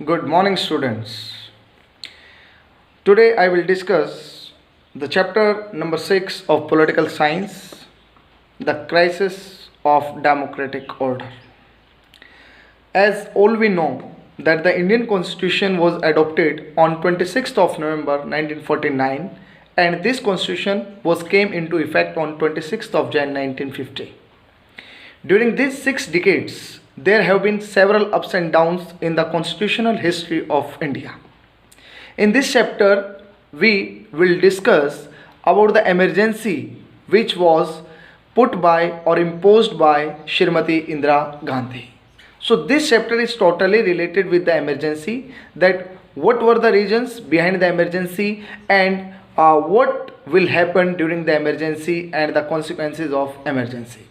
Good morning, students. Today I will discuss the chapter number 6 of Political Science, the crisis of democratic order. As all we know that the Indian Constitution was adopted on 26th of November 1949 and this constitution was came into effect on 26th of January 1950. During these 6 decades, there have been several ups and downs in the constitutional history of India. In this chapter, we will discuss about the emergency which was put by or imposed by Shrimati Indira Gandhi. So this chapter is totally related with the emergency, that what were the reasons behind the emergency and what will happen during the emergency and the consequences of emergency.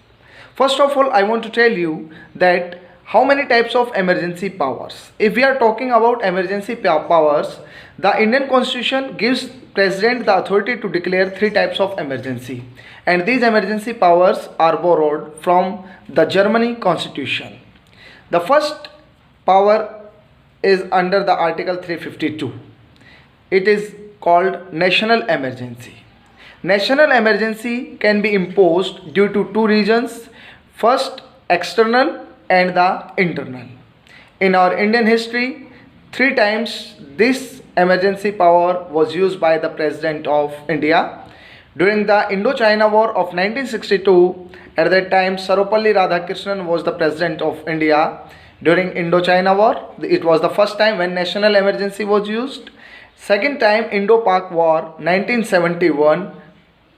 First of all, I want to tell you that how many types of emergency powers. If we are talking about emergency powers, the Indian Constitution gives President the authority to declare 3 types of emergency, and these emergency powers are borrowed from the Germany Constitution. The first power is under the Article 352. It is called national emergency. National emergency can be imposed due to 2 reasons. First, external and the internal. In our Indian history, 3 times this emergency power was used by the President of India. During the Indo-China War of 1962, at that time Sarvepalli Radhakrishnan was the President of India. During Indo-China War, it was the first time when national emergency was used. Second time, Indo-Pak War 1971,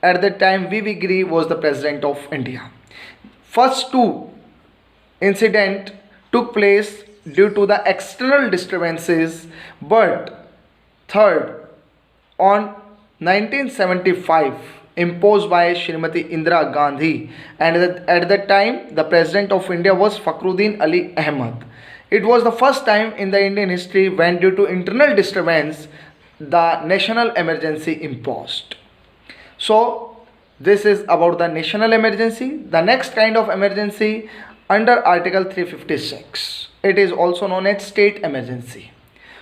at that time V.V. Giri was the President of India. First 2 incident took place due to the external disturbances, but third on 1975 imposed by Shrimati Indira Gandhi, and at that time the President of India was Fakhruddin Ali Ahmad. It was the first time in the Indian history when due to internal disturbance the national emergency imposed. So this is about the national emergency. The next kind of emergency under Article 356. It is also known as state emergency.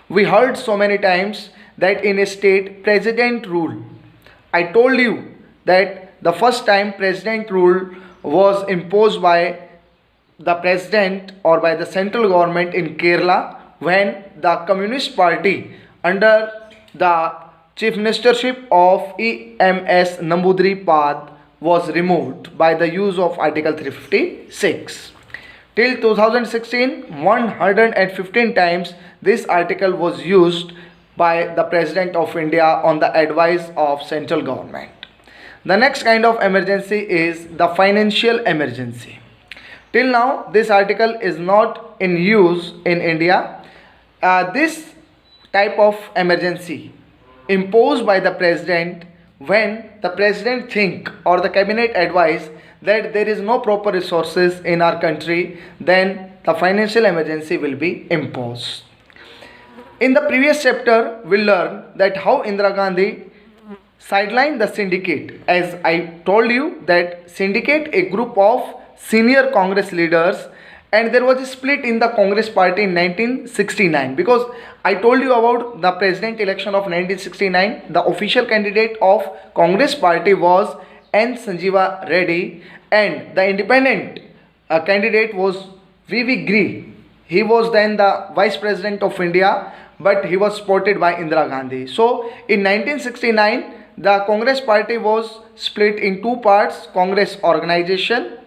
We heard so many times that in a state president rule. I told you that the first time president rule was imposed by the president or by the central government in Kerala when the Communist Party under the Chief Ministership of E.M.S. Namboodiripad was removed by the use of Article 356. Till 2016, 115 times this article was used by the President of India on the advice of central government. The next kind of emergency is the financial emergency. Till now, this article is not in use in India. This type of emergency imposed by the president when the president think or the cabinet advise that there is no proper resources in our country, then the financial emergency will be imposed. In the previous chapter, we learned that how Indira Gandhi sidelined the syndicate. As I told you that syndicate, a group of senior Congress leaders, and there was a split in the Congress party in 1969, because I told you about the president election of 1969. The official candidate of Congress party was N. Sanjeeva Reddy, and the independent candidate was V.V. Giri. He was then the Vice President of India, but he was supported by Indira Gandhi. So in 1969, the Congress party was split in 2 parts: Congress organization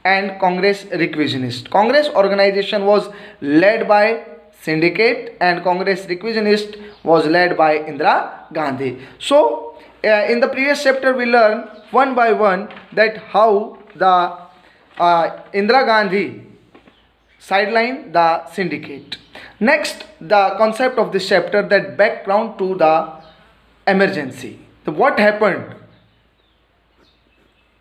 and Congress requisitionist. Congress organization was led by syndicate and Congress requisitionist was led by Indira Gandhi. So in the previous chapter we learned one by one that how the Indira Gandhi sidelined the syndicate. Next, the concept of this chapter, that background to the emergency. So what happened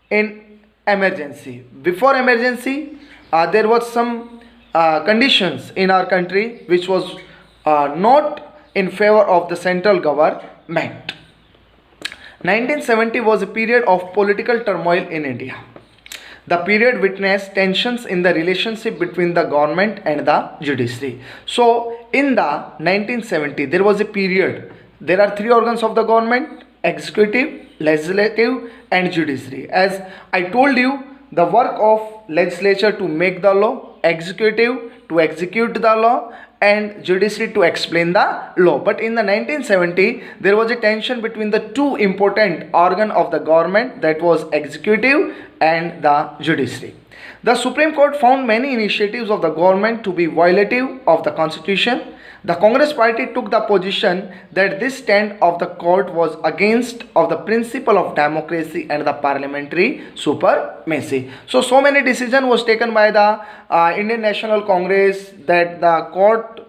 in emergency? Before emergency, there was some conditions in our country which was not in favor of the central government. 1970 was a period of political turmoil in India. The period witnessed tensions in the relationship between the government and the judiciary. So, in the 1970, there was a period. There are three organs of the government: executive, legislative, and judiciary. As I told you, the work of legislature to make the law, executive to execute the law, and judiciary to explain the law. But in the 1970, there was a tension between the two important organ of the government, that was executive and the judiciary. The Supreme Court found many initiatives of the government to be violative of the constitution. The Congress party took the position that this stand of the court was against of the principle of democracy and the parliamentary supremacy. So many decision was taken by the Indian National Congress that the court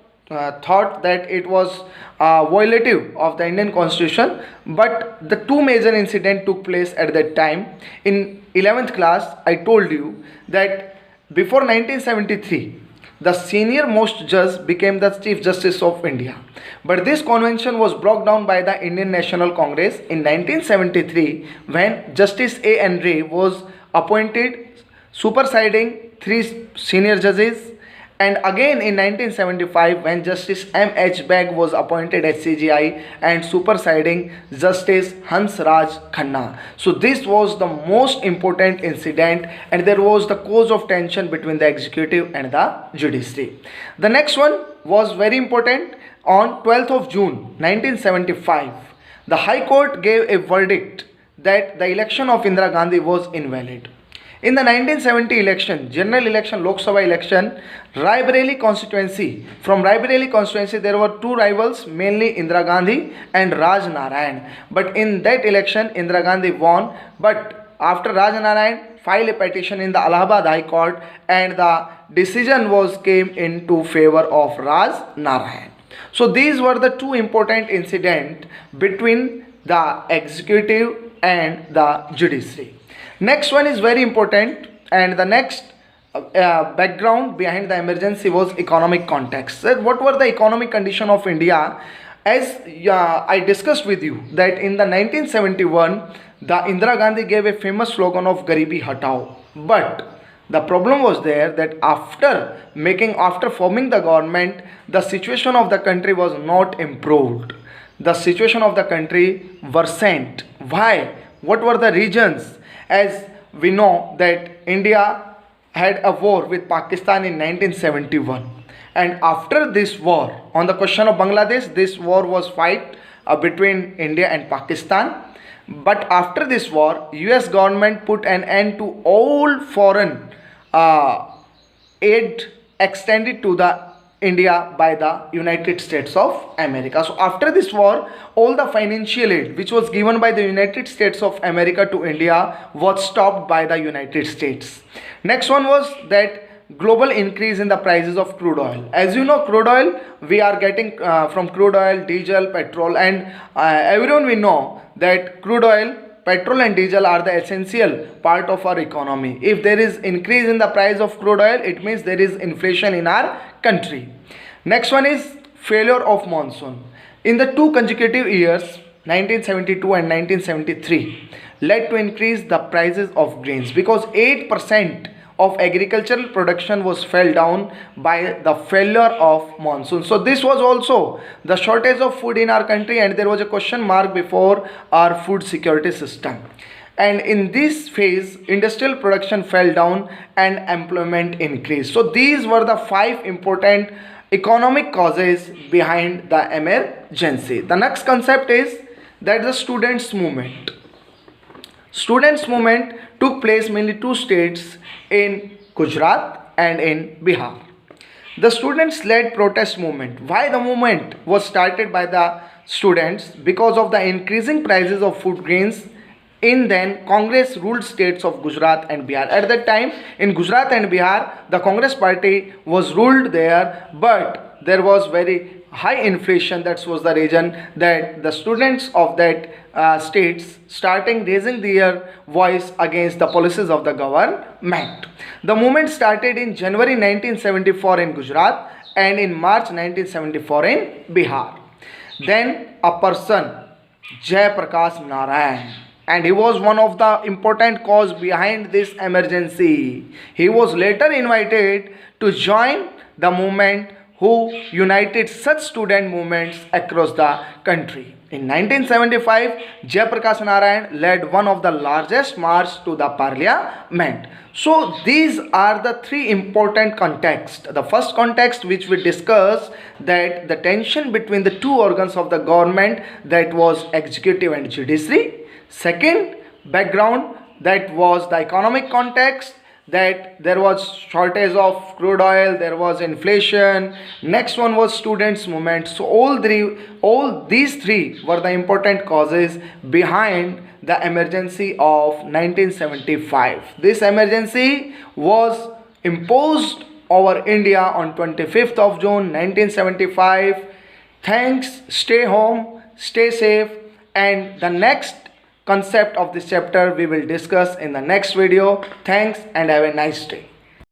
thought that it was violative of the Indian constitution. But the two major incidents took place at that time. In 11th class, I told you that before 1973, the senior most judge became the Chief Justice of India. But this convention was brought down by the Indian National Congress in 1973 when Justice A. N. Ray was appointed, superseding three senior judges. And again in 1975 when Justice M. H. Beg was appointed as CGI and superseding Justice Hans Raj Khanna. So this was the most important incident, and there was the cause of tension between the executive and the judiciary. The next one was very important. On 12th of June 1975, the High Court gave a verdict that the election of Indira Gandhi was invalid. In the 1970 election, general election, Lok Sabha election, Raebareli constituency, from Raebareli constituency there were two rivals, mainly Indira Gandhi and Raj Narayan. But in that election, Indira Gandhi won. But after Raj Narayan filed a petition in the Allahabad High Court, and the decision was came into favor of Raj Narayan. So these were the two important incidents between the executive and the judiciary. Next one is very important, and the next background behind the emergency was economic context. What were the economic condition of India? As I discussed with you that in the 1971, the Indira Gandhi gave a famous slogan of Garibi Hatao. But the problem was there that after forming the government, the situation of the country was not improved. The situation of the country worsened. Why? What were the reasons? As we know that India had a war with Pakistan in 1971, and after this war, on the question of Bangladesh, this war was fight between India and Pakistan. But after this war, US government put an end to all foreign aid extended to the India by the United States of America. So after this war, all the financial aid which was given by the United States of America to India was stopped by the United States. Next one was that global increase in the prices of crude oil. As you know, crude oil, we are getting from crude oil, diesel, petrol, and everyone we know that crude oil, petrol and diesel are the essential part of our economy. If there is increase in the price of crude oil, it means there is inflation in our country. Next one is failure of monsoon. In the two consecutive years, 1972 and 1973, led to increase the prices of grains because 8% of agricultural production was fell down by the failure of monsoon. So this was also the shortage of food in our country, and there was a question mark before our food security system. And in this phase, industrial production fell down and employment increased. So these were the 5 important economic causes behind the emergency. The next concept is that the students movement. Students movement took place mainly 2 states, in Gujarat and in Bihar. The students led protest movement. Why the movement was started by the students? Because of the increasing prices of food grains in then Congress ruled states of Gujarat and Bihar. At that time in Gujarat and Bihar, the Congress party was ruled there, but there was very high inflation. That was the reason that the students of that states starting raising their voice against the policies of the government. The movement started in January 1974 in Gujarat and in March 1974 in Bihar. Then a person, Jai Prakash Narayan, and he was one of the important cause behind this emergency. He was later invited to join the movement who united such student movements across the country. In 1975, Jayaprakash Narayan led one of the largest march to the parliament. So these are the three important contexts. The first context which we discuss, that the tension between the two organs of the government, that was executive and judiciary. Second background, that was the economic context, that there was shortage of crude oil, there was inflation. Next one was students movement. So all these three were the important causes behind the emergency of 1975. This emergency was imposed over India on 25th of June 1975. Thanks, stay home, stay safe, and the next concept of this chapter we will discuss in the next video. Thanks and have a nice day.